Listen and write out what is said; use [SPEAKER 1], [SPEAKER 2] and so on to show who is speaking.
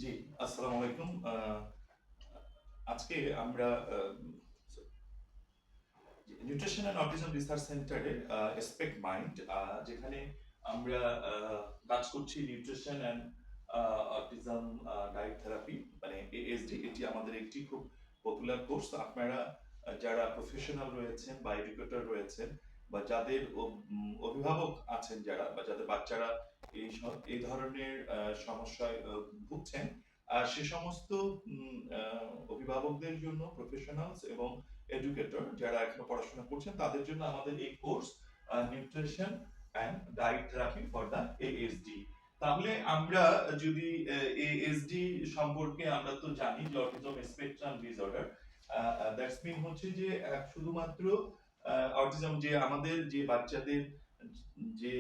[SPEAKER 1] জি, আসসালামু আলাইকুম। আজকে আমরা নিউট্রিশন অ্যান্ড অটিজম রিসার্চ সেন্টারে এসপেক্ট মাইন্ড, যেখানে আমরা কাজ করছি nutrition and autism diet therapy, মানে এএসডি। এটি আমাদের একটি খুব পপুলার কোর্স। আপনারা যারা প্রফেশনাল রয়েছেন বা এডুকেটর রয়েছেন বা যাদের অভিভাবক আছেন, যারা বা যাদের বাচ্চারা এই ধরনের সমস্যায় ভুগছেন, সে সমস্ত অভিভাবকদের জন্য, প্রফেশনালস এবং এডুকেটর যারা এখনো পড়াশোনা করছেন, তাদের জন্য আমাদের এই course nutrition and diet therapy for the ASD. তাহলে আমরা যদি এএসডি সম্পর্কে, আমরা তো জানি যে autism spectrum disorder, that's mean হচ্ছে যে শুধুমাত্র অটিজম, যে আমাদের যে বাচ্চাদের যে